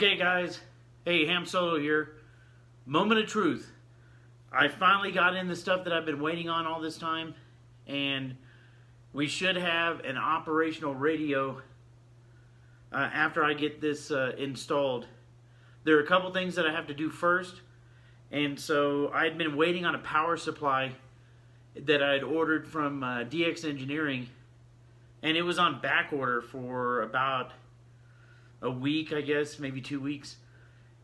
Okay, guys. Hey, Ham Solo here. Moment of truth. I finally got in the stuff that I've been waiting on all this time, and we should have an operational radio after I get this installed. There are a couple things that I have to do first, and so I had been waiting on a power supply that I had ordered from DX Engineering, and it was on back order for about a week, I guess, maybe 2 weeks.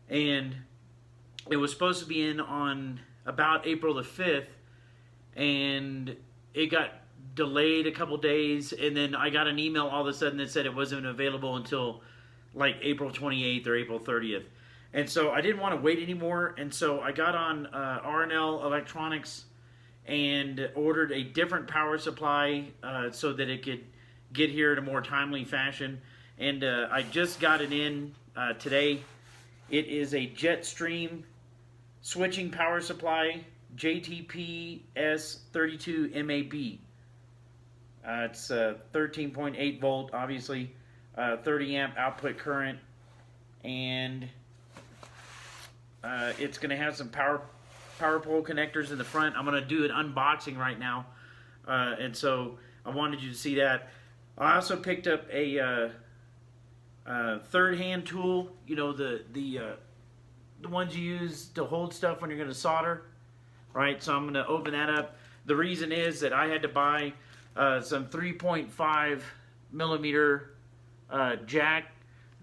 And it was supposed to be in on about April the 5th, and it got delayed a couple days, and then I got an email all of a sudden that said it wasn't available until like April 28th or April 30th. And so I didn't want to wait anymore, and so I got on R&L Electronics and ordered a different power supply so that it could get here in a more timely fashion. And I just got it in today. It is a Jetstream switching power supply, JTP S32 MAB. It's 13.8 volt, obviously, 30 amp output current, and it's going to have some power pole connectors in the front. I'm going to do an unboxing right now, and so I wanted you to see that. I also picked up a third hand tool, you know, the ones you use to hold stuff when you're going to solder, right? So I'm going to open that up. The reason is that I had to buy some 3.5 millimeter jack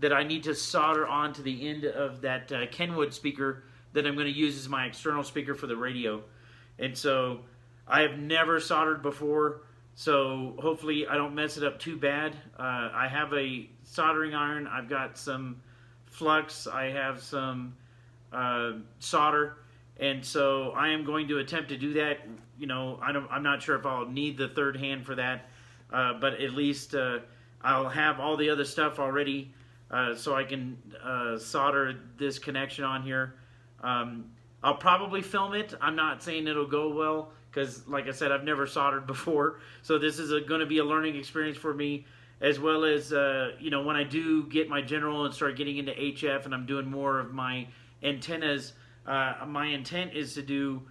that I need to solder onto the end of that Kenwood speaker that I'm going to use as my external speaker for the radio. And so I have never soldered before, so hopefully I don't mess it up too bad. I have a soldering iron, I've got some flux, I have some solder, and so I am going to attempt to do that. You know, I'm not sure if I'll need the third hand for that, but at least I'll have all the other stuff already so I can solder this connection on here. I'll probably film it. I'm not saying it'll go well, because like I said, I've never soldered before, so this is going to be a learning experience for me, as well as you know, when I do get my general and start getting into HF and I'm doing more of my antennas, my intent is to do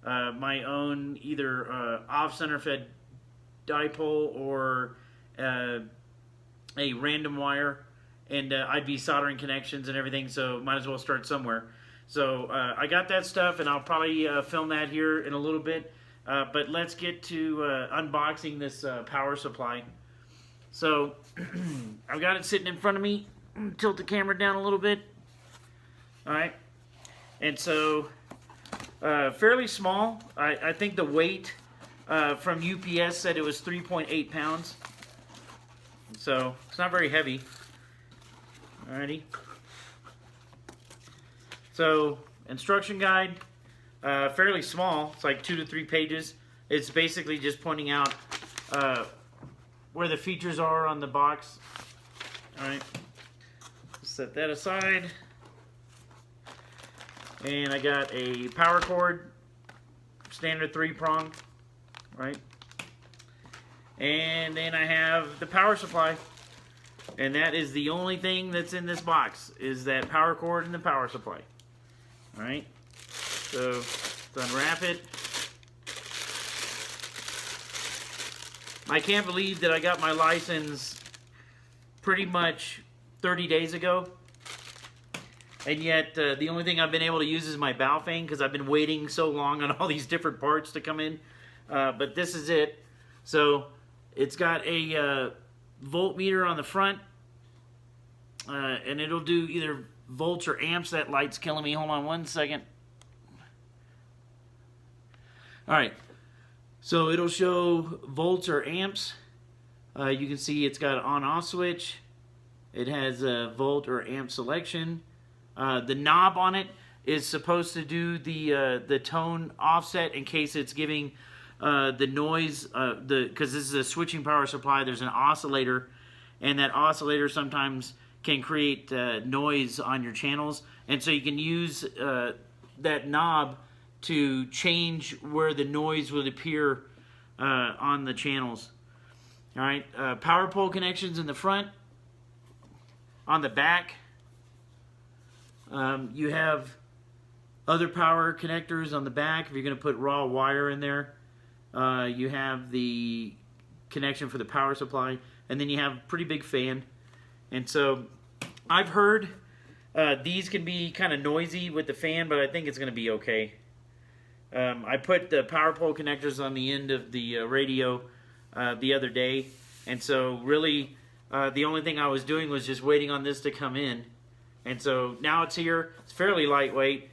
my own either off-center fed dipole or a random wire, and I'd be soldering connections and everything, so might as well start somewhere. So I got that stuff, and I'll probably film that here in a little bit. But let's get to unboxing this power supply. So I've got it sitting in front of me. Tilt the camera down a little bit. All right. And so fairly small. I think the weight from UPS said it was 3.8 pounds. So it's not very heavy. Alrighty. So, instruction guide, fairly small. It's like 2 to 3 pages. It's basically just pointing out where the features are on the box. Alright, set that aside. And I got a power cord, standard 3-prong, right? And then I have the power supply. And that is the only thing that's in this box, is that power cord and the power supply. Alright, so let's unwrap it. I can't believe that I got my license pretty much 30 days ago, and yet the only thing I've been able to use is my Baofeng, because I've been waiting so long on all these different parts to come in. But this is it. So it's got a voltmeter on the front, and it'll do either volts or amps. That light's killing me. Hold on one second. Alright, so it'll show volts or amps. You can see it's got an on-off switch. It has a volt or amp selection. The knob on it is supposed to do the tone offset in case it's giving the noise, because this is a switching power supply. There's an oscillator, and that oscillator sometimes can create noise on your channels, and so you can use that knob to change where the noise would appear on the channels. All right, power pole connections in the front. On the back, You have other power connectors on the back if you're going to put raw wire in there. You have the connection for the power supply, and then you have a pretty big fan. And so I've heard these can be kind of noisy with the fan, but I think it's going to be okay. I put the power pole connectors on the end of the radio the other day, and so really the only thing I was doing was just waiting on this to come in. And so now it's here. It's fairly lightweight.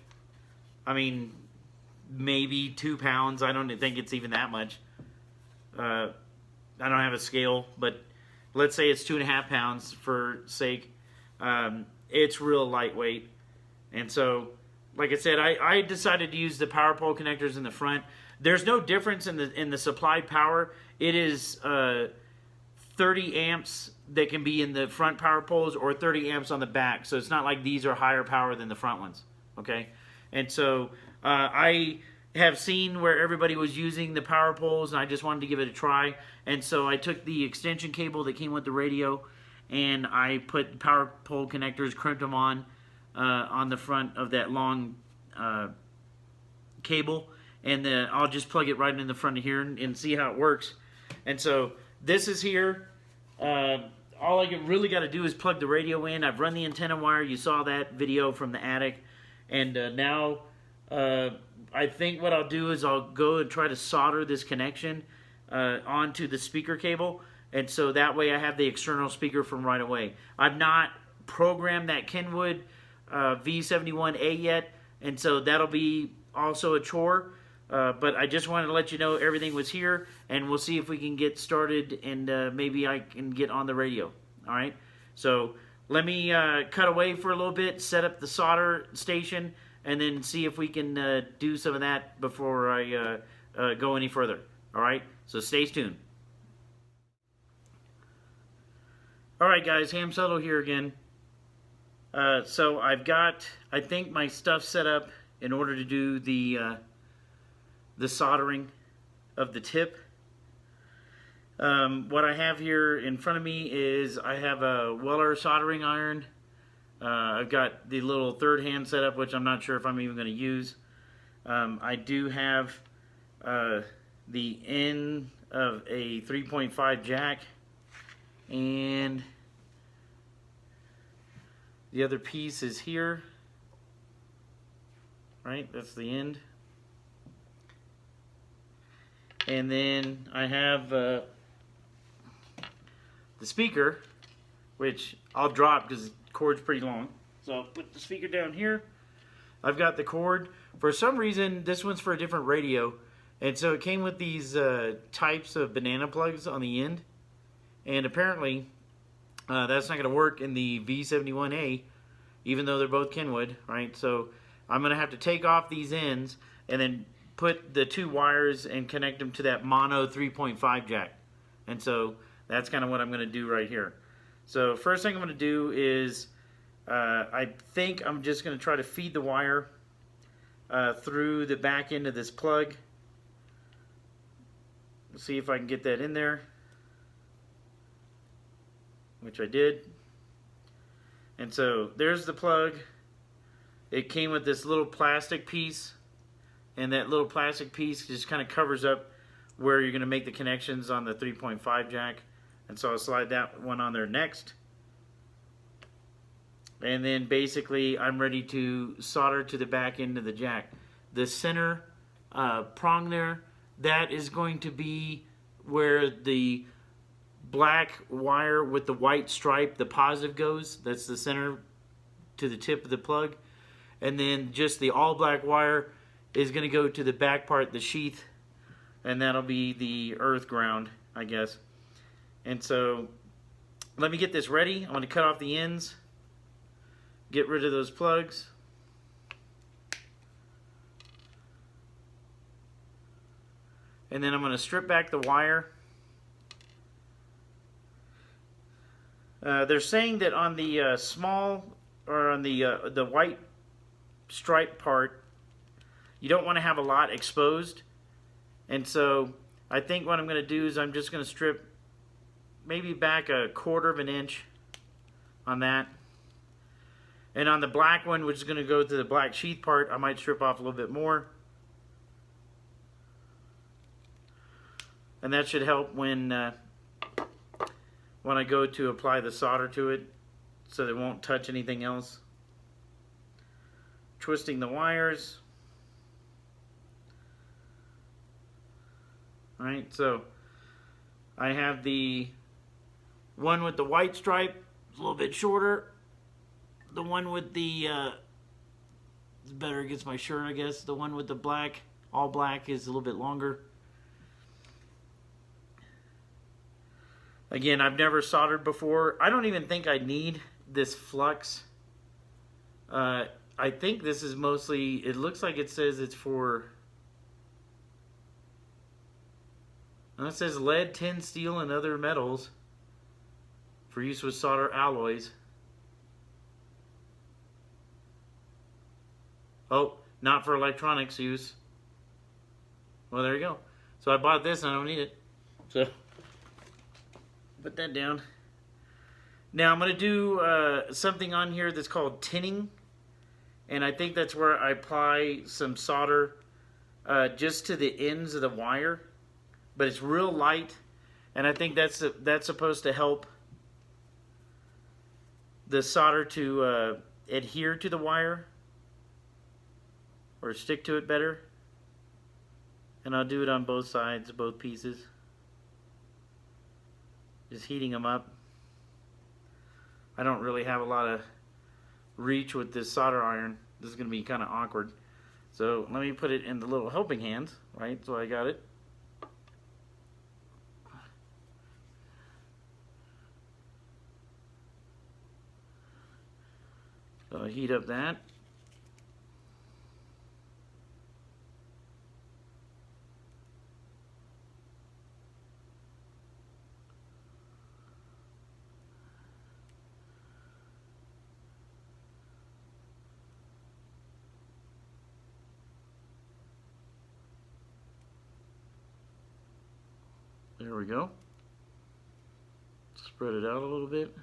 I mean, maybe 2 pounds. I don't think it's even that much. I don't have a scale, but let's say it's 2.5 pounds for sake. It's real lightweight. And so, like I said, I decided to use the power pole connectors in the front. There's no difference in the supplied power. It is 30 amps that can be in the front power poles or 30 amps on the back. So it's not like these are higher power than the front ones. Okay? And so I have seen where everybody was using the power poles, and I just wanted to give it a try. And so I took the extension cable that came with the radio, and I put power pole connectors, crimped them on the front of that long cable, and then I'll just plug it right in the front of here and see how it works. And so this is here. All I really got to do is plug the radio in. I've run the antenna wire. You saw that video from the attic. And now I think what I'll do is I'll go and try to solder this connection onto the speaker cable. And so that way I have the external speaker from right away. I've not programmed that Kenwood V71A yet. And so that'll be also a chore. But I just wanted to let you know everything was here, and we'll see if we can get started, and maybe I can get on the radio. All right? So let me cut away for a little bit, set up the solder station, and then see if we can do some of that before I go any further. All right? So stay tuned. All right, guys. Ham Subtle here again. So I've got, I think, my stuff set up in order to do the soldering of the tip. What I have here in front of me is I have a Weller soldering iron. I've got the little third hand set up, which I'm not sure if I'm even going to use. I do have the end of a 3.5 jack, and the other piece is here. Right, that's the end. And then I have the speaker, which I'll drop because the cord's pretty long. So I'll put the speaker down here. I've got the cord. For some reason, this one's for a different radio. And so it came with these types of banana plugs on the end. And apparently, that's not going to work in the V71A, even though they're both Kenwood, right? So I'm going to have to take off these ends and then put the 2 wires and connect them to that mono 3.5 jack. And so that's kind of what I'm going to do right here. So first thing I'm going to do is I think I'm just going to try to feed the wire through the back end of this plug. See if I can get that in there, which I did. And so there's the plug. It came with this little plastic piece, and that little plastic piece just kind of covers up where you're going to make the connections on the 3.5 jack. And so I'll slide that one on there next. And then basically I'm ready to solder to the back end of the jack. The center prong there, that is going to be where the black wire with the white stripe, the positive goes. That's the center to the tip of the plug. And then just the all black wire is going to go to the back part, the sheath, and that'll be the earth ground, I guess. And so let me get this ready. I'm going to cut off the ends, get rid of those plugs. And then I'm going to strip back the wire. They're saying that on the small, or on the white stripe part, you don't want to have a lot exposed. And so I think what I'm going to do is I'm just going to strip maybe back 1/4 of an inch on that. And on the black one, which is going to go to the black sheath part, I might strip off a little bit more. And that should help when I go to apply the solder to it, so that it won't touch anything else. Twisting the wires. Alright, so I have the one with the white stripe, a little bit shorter. The one with the, it's better against my shirt, I guess. The one with the black, all black, is a little bit longer. Again, I've never soldered before. I don't even think I need this flux. I think this is mostly, it looks like it says it's for, it says lead, tin, steel, and other metals for use with solder alloys. Oh, not for electronics use. Well, there you go. So I bought this and I don't need it. So, put that down. Now I'm going to do something on here that's called tinning. And I think that's where I apply some solder just to the ends of the wire. But it's real light. And I think that's supposed to help the solder to adhere to the wire. Or stick to it better. And I'll do it on both sides, both pieces. Just heating them up. I don't really have a lot of reach with this solder iron. This is going to be kind of awkward. So let me put it in the little helping hands, right? So I got it. So I heat up that. There we go. Spread it out a little bit.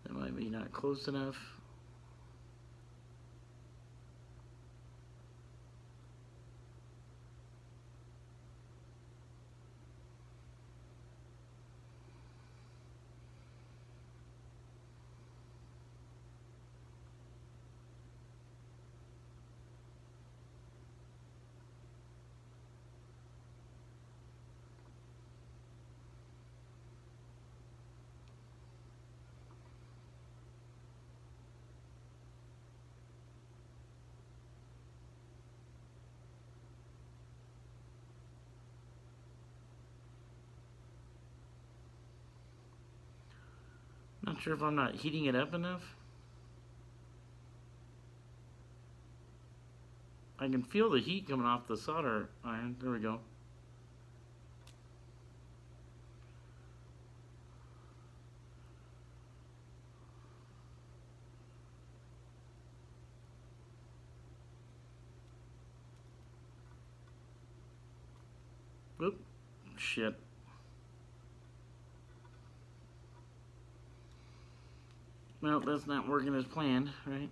That might be not close enough. Not sure if I'm not heating it up enough. I can feel the heat coming off the solder iron. There we go. Oop, shit. Well, that's not working as planned, right?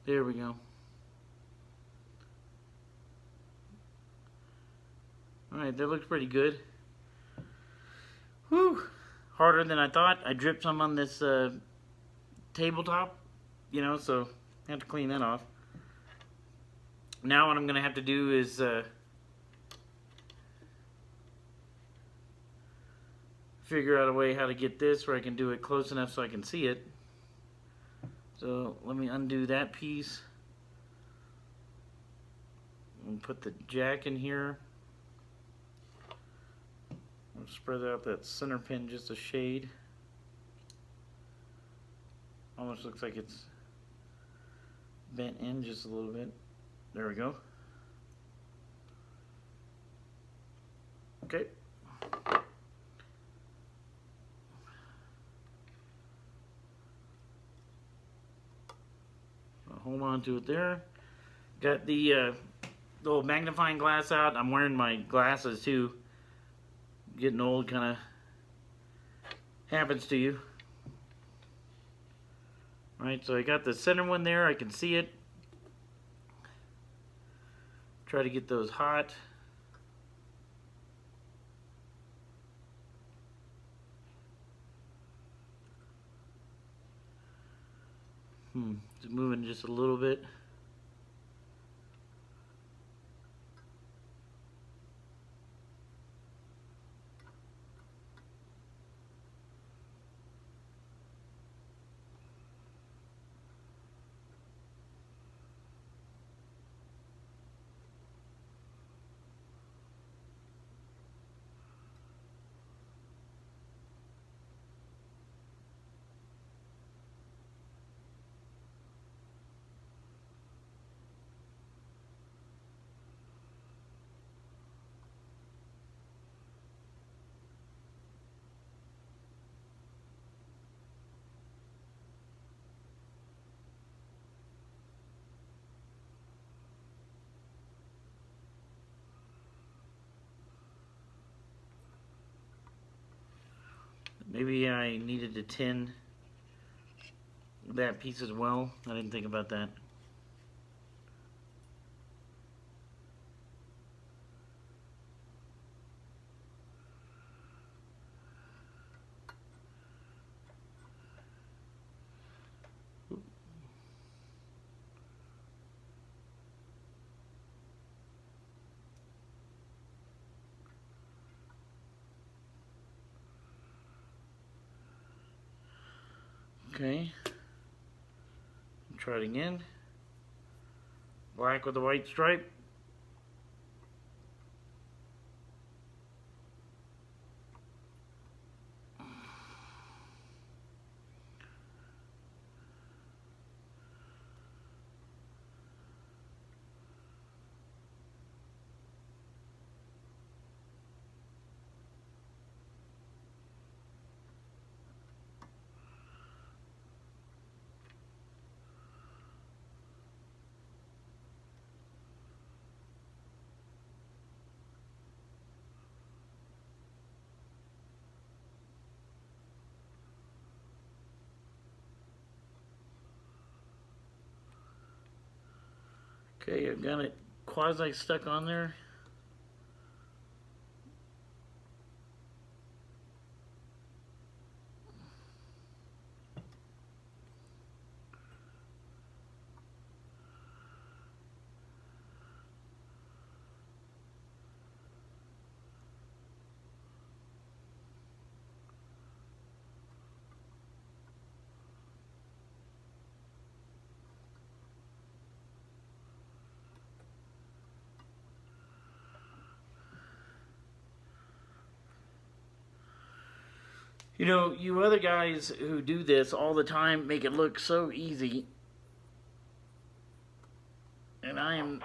There we go. Alright, that looks pretty good. Whew! Harder than I thought. I dripped some on this tabletop, you know, so I have to clean that off. Now what I'm going to have to do is figure out a way how to get this where I can do it close enough so I can see it. So let me undo that piece and put the jack in here. I'll spread out that center pin just a shade. Almost looks like it's bent in just a little bit. There we go. Okay. Hold on to it there. Got the little magnifying glass out. I'm wearing my glasses too. Getting old kind of happens to you. Right, so I got the center one there. I can see it. Try to get those hot. It's moving just a little bit. Maybe I needed to tin that piece as well. I didn't think about that. Okay. Try it again. Black with a white stripe. Okay, I've got it quasi stuck on there. You know, you other guys who do this all the time make it look so easy. And I am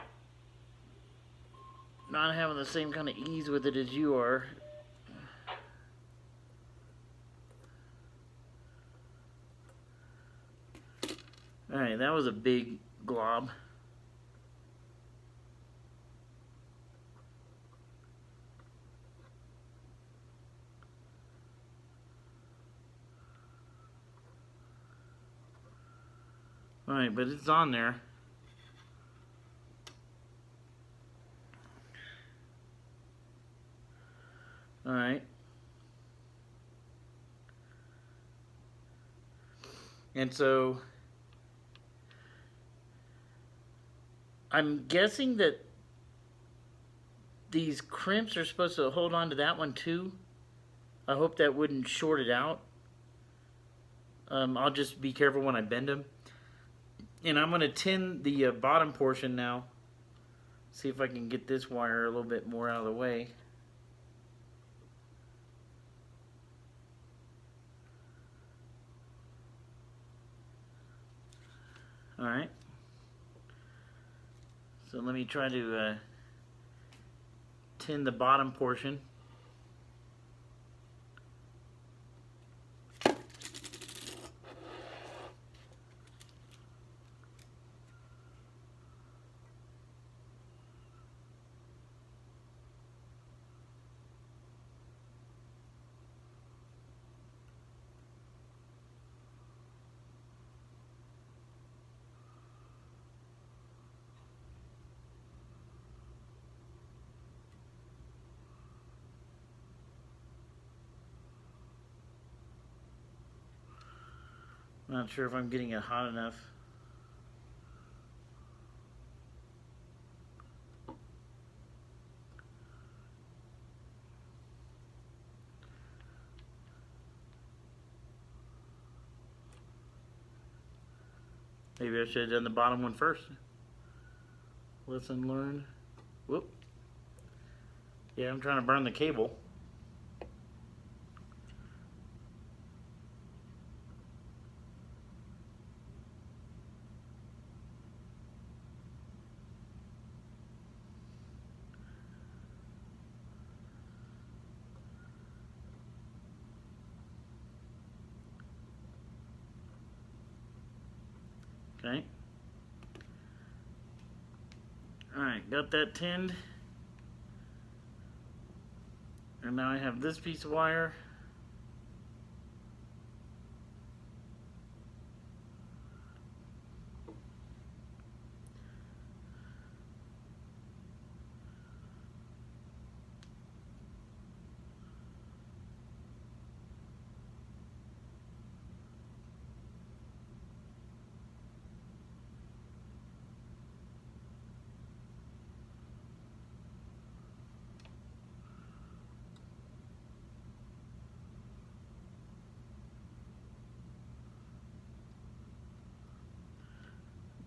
not having the same kind of ease with it as you are. Alright, that was a big glob. Alright, but it's on there. Alright. And so I'm guessing that these crimps are supposed to hold on to that one too. I hope that wouldn't short it out. I'll just be careful when I bend them. And I'm going to tin the bottom portion now. See if I can get this wire a little bit more out of the way. Alright. So let me try to tin the bottom portion. Not sure if I'm getting it hot enough. Maybe I should have done the bottom one first. Lesson learned. Whoop. Yeah, I'm trying to burn the cable. Okay. Alright, got that tinned. And now I have this piece of wire.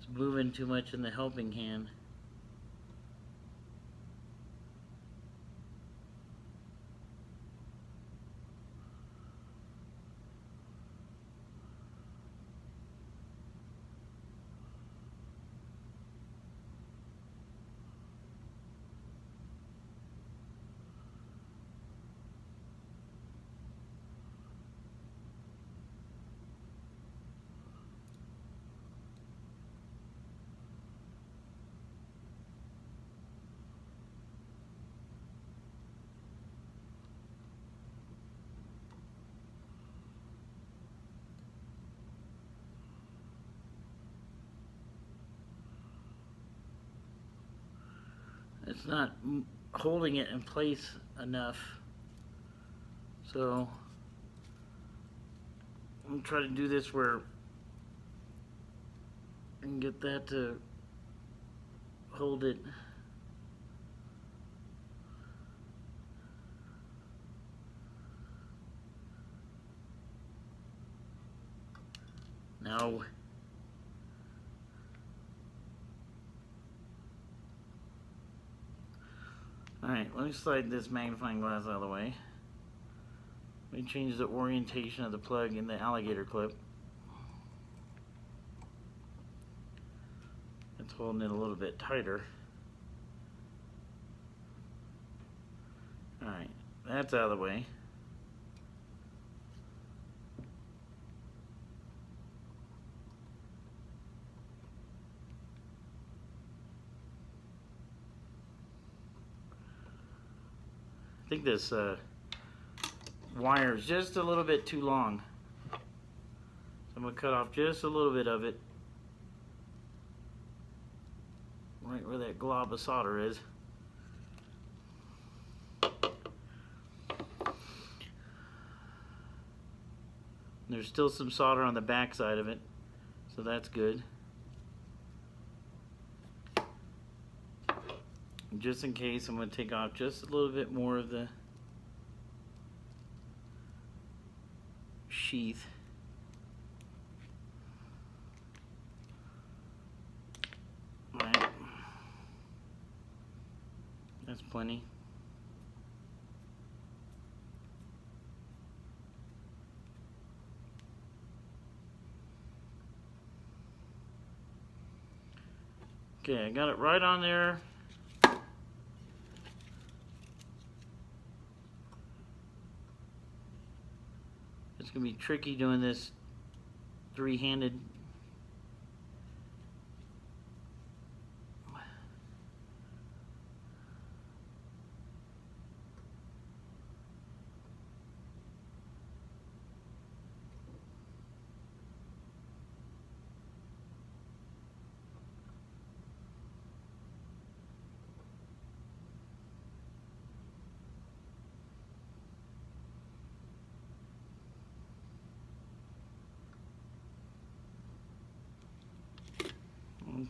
It's moving too much in the helping hand. It's not holding it in place enough. So I'm gonna try to do this where I can get that to hold it. No. Alright, let me slide this magnifying glass out of the way. Let me change the orientation of the plug in the alligator clip. It's holding it a little bit tighter. Alright, that's out of the way. I think this wire is just a little bit too long. So I'm going to cut off just a little bit of it. Right where that glob of solder is. There's still some solder on the back side of it, so that's good. Just in case, I'm going to take off just a little bit more of the sheath. Right. That's plenty. Okay, I got it right on there. It's gonna be tricky doing this three-handed.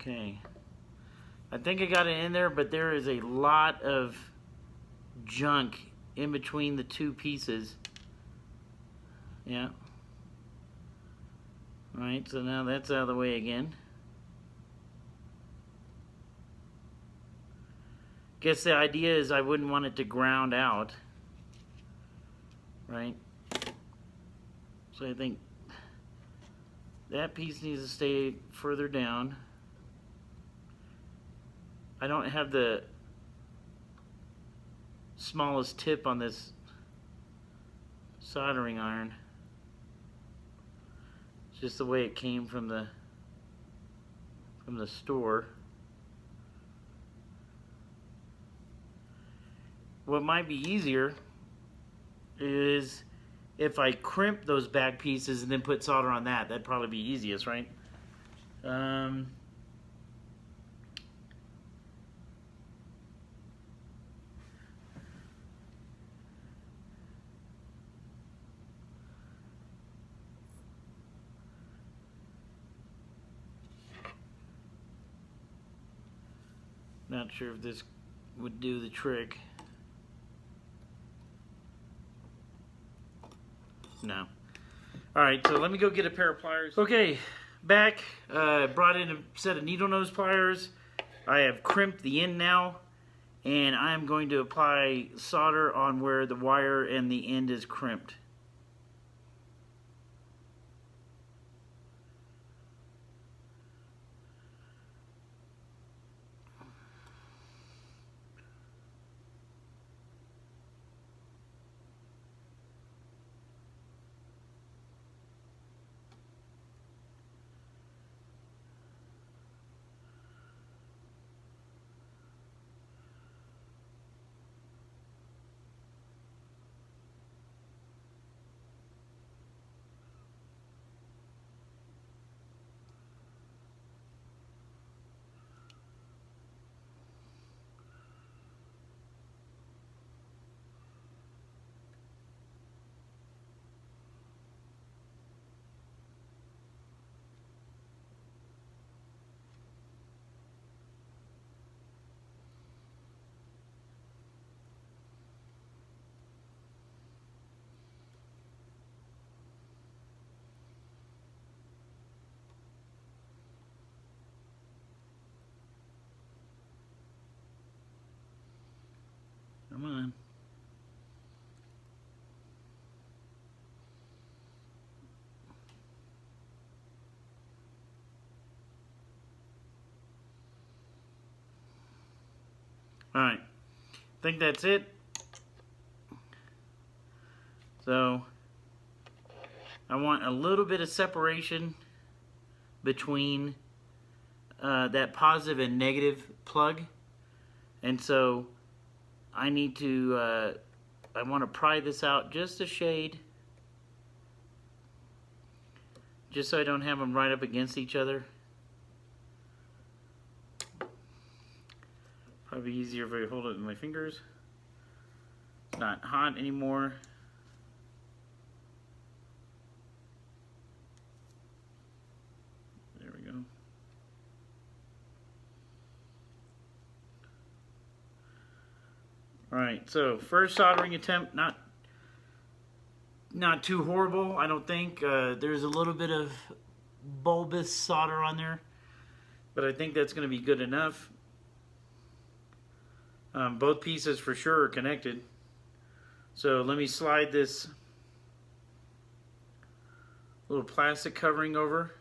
Okay, I think I got it in there, but there is a lot of junk in between the two pieces. Yeah. Alright, so now that's out of the way again. Guess the idea is I wouldn't want it to ground out. Right? So I think that piece needs to stay further down. I don't have the smallest tip on this soldering iron. It's just the way it came from the store. What might be easier is if I crimp those back pieces and then put solder on that. That'd probably be easiest, right? Not sure if this would do the trick. No. Alright, so let me go get a pair of pliers. Okay, back. Brought in a set of needle nose pliers. I have crimped the end now, and I'm going to apply solder on where the wire and the end is crimped. Come on. Alright, I think that's it. So, I want a little bit of separation between that positive and negative plug. And so, I need to, I want to pry this out just a shade. Just so I don't have them right up against each other. Probably easier if I hold it in my fingers. It's not hot anymore. There we go. Alright, so first soldering attempt, not not too horrible, I don't think. There's a little bit of bulbous solder on there, but I think that's going to be good enough. Both pieces for sure are connected. So let me slide this little plastic covering over.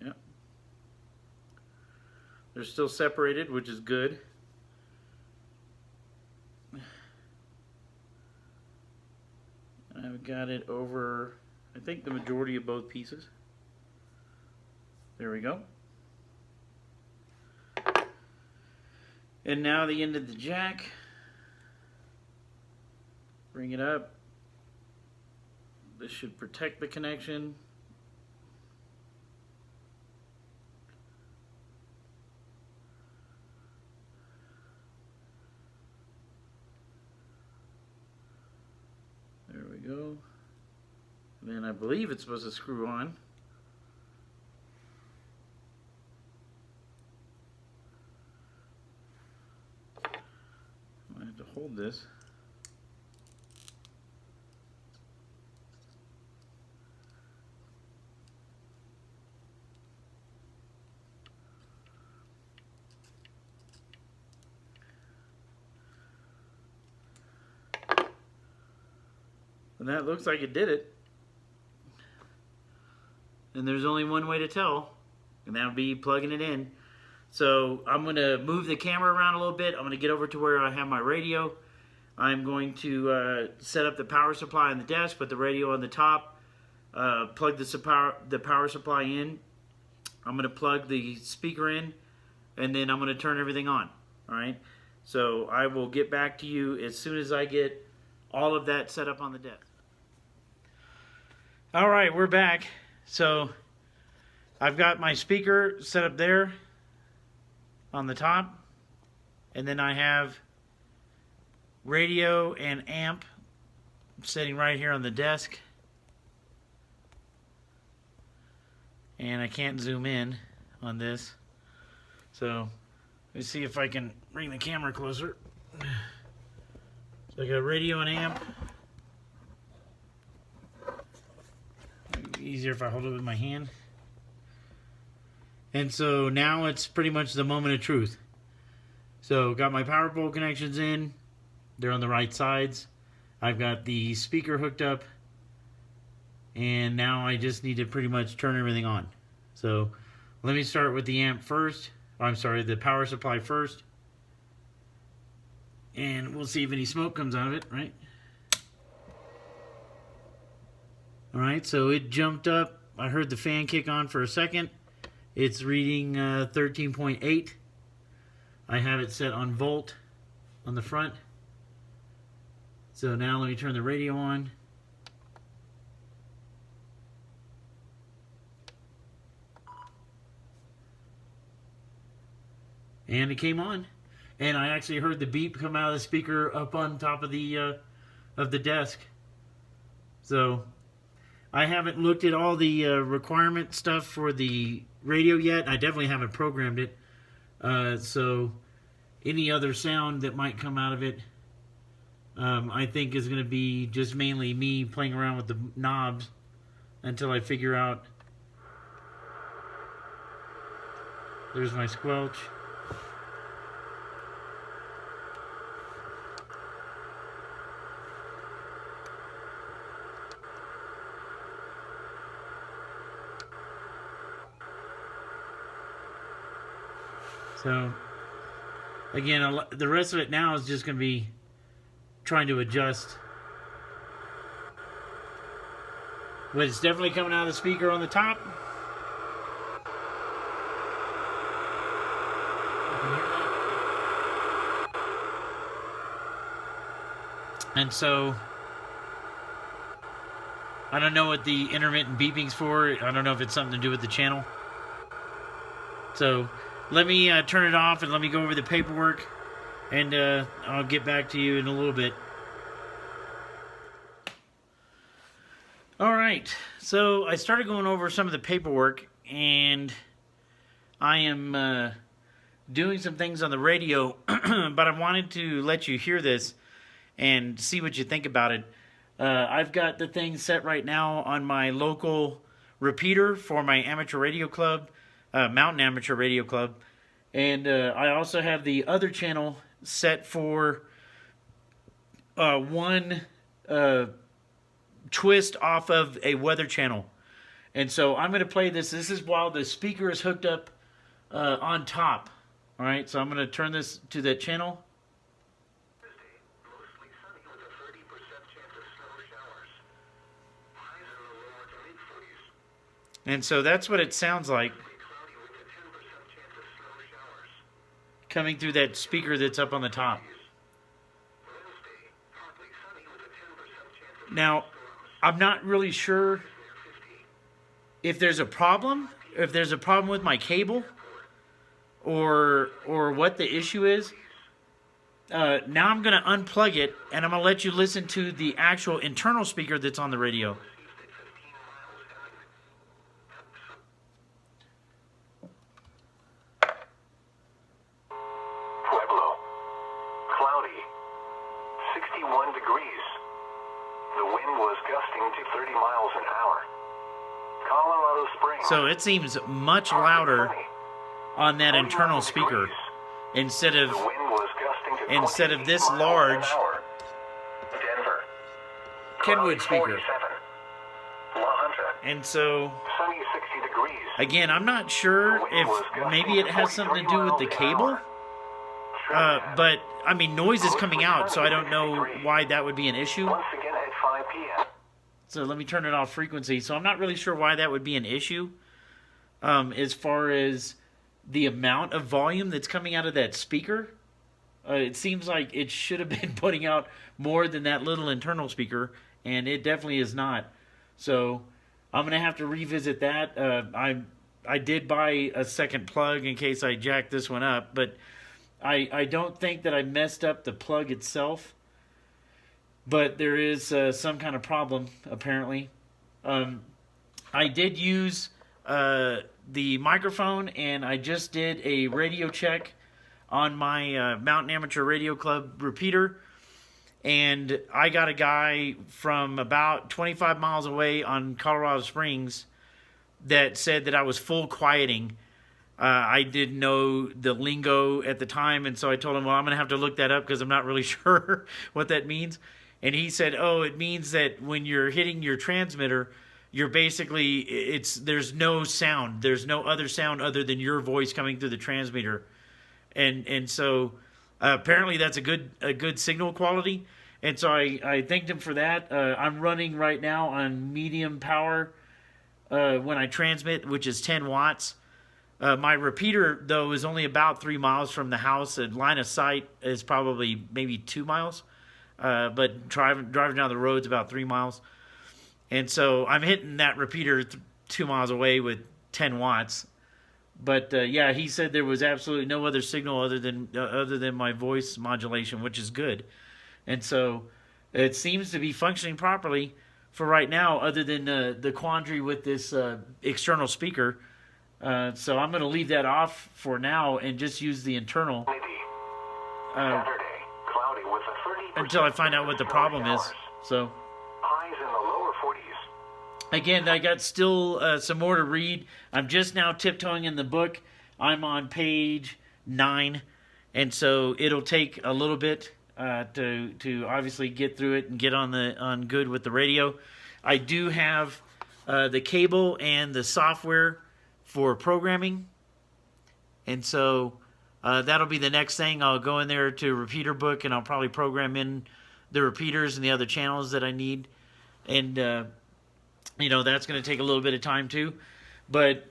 Yep. They're still separated, which is good. I've got it over, I think, the majority of both pieces. There we go. And now the end of the jack. Bring it up. This should protect the connection. There we go. And then I believe it's supposed to screw on. I have to hold this. And that looks like it did it. And there's only one way to tell, and that would be plugging it in. So I'm going to move the camera around a little bit. I'm going to get over to where I have my radio. I'm going to set up the power supply on the desk, put the radio on the top, plug the power supply in. I'm going to plug the speaker in, and then I'm going to turn everything on. All right. So I will get back to you as soon as I get all of that set up on the desk. All right, we're back. So I've got my speaker set up there on the top, and then I have radio and amp sitting right here on the desk, and I can't zoom in on this, so let's see if I can bring the camera closer. So I got radio and amp. Easier if I hold it with my hand. And so now it's pretty much the moment of truth. So got my power pole connections in. They're on the right sides. I've got the speaker hooked up. And now I just need to pretty much turn everything on. So let me start with the amp first. I'm sorry, the power supply first. And we'll see if any smoke comes out of it, right? Alright, so it jumped up. I heard the fan kick on for a second. It's reading 13.8. I have it set on volt on the front. So now let me turn the radio on. And it came on. And I actually heard the beep come out of the speaker up on top of the desk. So I haven't looked at all the requirement stuff for the radio yet. I definitely haven't programmed it. So any other sound that might come out of it, I think is going to be just mainly me playing around with the knobs until I figure out. There's my squelch. So, again, the rest of it now is just going to be trying to adjust. But it's definitely coming out of the speaker on the top. And so, I don't know what the intermittent beeping's for. I don't know if it's something to do with the channel. So let me turn it off and let me go over the paperwork and I'll get back to you in a little bit. All right, so I started going over some of the paperwork, and I am doing some things on the radio, but I wanted to let you hear this and see what you think about it. I've got the thing set right now on my local repeater for my amateur radio club, Mountain Amateur Radio Club, and I also have the other channel set for one twist off of a weather channel. And so I'm going to play this. This is while the speaker is hooked up on top. All right, so I'm going to turn this to that channel. Mostly sunny with a 30% chance of snow showers. Highs in the lower to mid-40s. And so that's what it sounds like Cloudy with a 10% chance of snow showers. coming through that speaker that's up on the top. Wednesday, partly sunny with a 10% chance of Now, I'm not really sure if there's a problem, with my cable, or what the issue is. Now I'm going to unplug it, and I'm going to let you listen to the actual internal speaker that's on the radio. Pueblo. Cloudy. 61 degrees. The wind was gusting to 30 miles an hour. Colorado Springs. So it seems much partly louder sunny, on that 41 internal speaker degrees. instead of The wind was gusting to instead of 28 this miles an large hour. Denver. Kenwood Cloudy, speaker. 47. La Junta. And so Sunny, 60 degrees. again, I'm not sure if maybe it has something to do with the cable. But I mean, noise is coming out, so I don't know why that would be an issue. Once again at 5 p.m. So let me turn it off frequency. So I'm not really sure why that would be an issue, as far as the amount of volume that's coming out of that speaker. It seems like it should have been putting out more than that little internal speaker, and it definitely is not. So I'm going to have to revisit that. I did buy a second plug in case I jack this one up, but I don't think that I messed up the plug itself. But there is some kind of problem, apparently. I did use the microphone, and I just did a radio check on my Mountain Amateur Radio Club repeater. And I got a guy from about 25 miles away on Colorado Springs that said that I was full quieting. I didn't know the lingo at the time, and so I told him, well, I'm going to have to look that up because I'm not really sure what that means. And he said, oh, it means that when you're hitting your transmitter, you're basically, there's no sound. There's no other sound other than your voice coming through the transmitter. And so apparently that's a good signal quality. And so I thanked him for that. I'm running right now on medium power when I transmit, which is 10 watts. My repeater, though, is only about 3 miles from the house. And line of sight is probably maybe 2 miles. But driving down the road's about 3 miles. And so I'm hitting that repeater 2 miles away with 10 watts. But yeah, he said there was absolutely no other signal other than my voice modulation, which is good. And so it seems to be functioning properly for right now, other than the quandary with this external speaker. So I'm going to leave that off for now and just use the internal Saturday, cloudy with a 30% until I find out what the problem is. So highs in the lower 40s. again, I got still some more to read. I'm just now tiptoeing in the book. I'm on page 9, and so it'll take a little bit to obviously get through it and get on good with the radio. I do have the cable and the software for programming, and so that'll be the next thing. I'll go in there to Repeater Book, and I'll probably program in the repeaters and the other channels that I need, and that's going to take a little bit of time too. But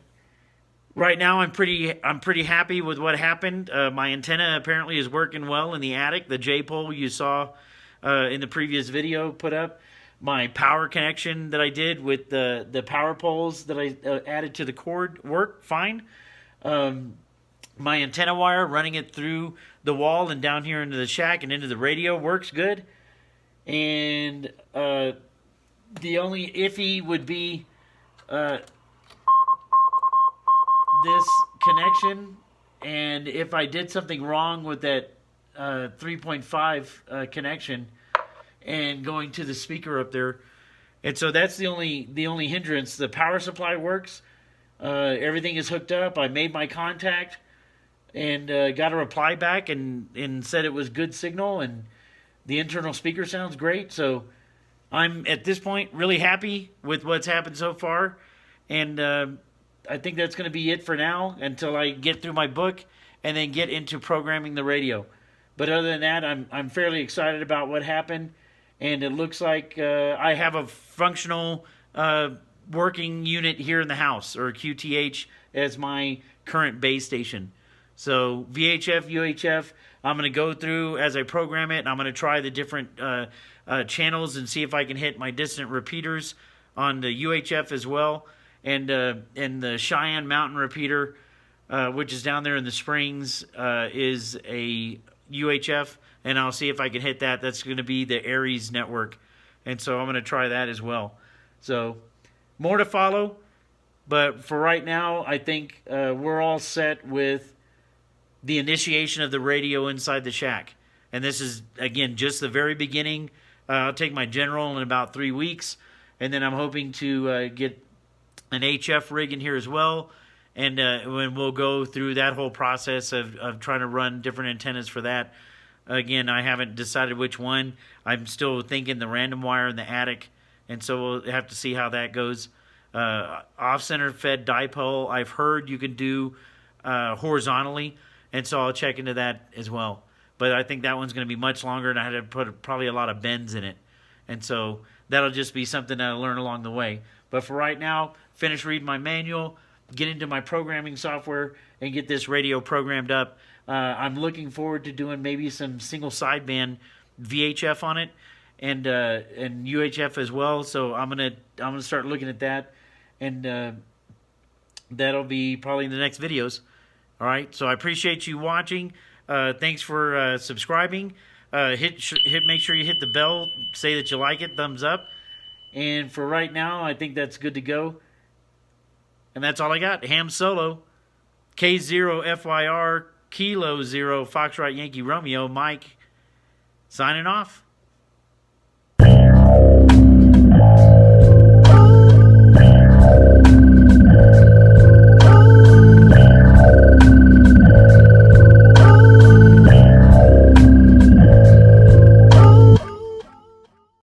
right now I'm pretty happy with what happened. My antenna apparently is working well in the attic. The J-pole you saw in the previous video put up. My power connection that I did with the power poles that I added to the cord worked fine. my antenna wire, running it through the wall and down here into the shack and into the radio works good. And the only iffy would be this connection, and if I did something wrong with that 3.5 connection and going to the speaker up there. And so that's the only hindrance. The power supply works. Everything is hooked up. I made my contact and got a reply back and said it was good signal, and the internal speaker sounds great. So I'm at this point really happy with what's happened so far, and I think that's going to be it for now until I get through my book and then get into programming the radio. But other than that, I'm fairly excited about what happened, and it looks like I have a functional working unit here in the house, or QTH, as my current base station. So VHF, UHF, I'm going to go through as I program it, and I'm going to try the different channels and see if I can hit my distant repeaters on the UHF as well, and the Cheyenne Mountain repeater, which is down there in the Springs, is a UHF, and I'll see if I can hit that. That's going to be the Aries network, and so I'm going to try that as well. So more to follow, but for right now, I think we're all set with the initiation of the radio inside the shack. And this is, again, just the very beginning. I'll take my general in about 3 weeks, and then I'm hoping to get an HF rig in here as well, and when we'll go through that whole process of trying to run different antennas for that. Again, I haven't decided which one. I'm still thinking the random wire in the attic, and so we'll have to see how that goes. Off-center fed dipole, I've heard you can do horizontally, and so I'll check into that as well. But I think that one's going to be much longer, and I had to put probably a lot of bends in it. And so that'll just be something that I'll learn along the way. But for right now, finish reading my manual, get into my programming software, and get this radio programmed up. I'm looking forward to doing maybe some single sideband VHF on it, and UHF as well. So I'm gonna start looking at that, and that'll be probably in the next videos. All right, so I appreciate you watching. Thanks for subscribing. Make sure you hit the bell. Say that you like it. Thumbs up. And for right now, I think that's good to go. And that's all I got. Ham Solo, K0FYR, Kilo 0, Foxtrot Yankee Romeo, Mike, signing off.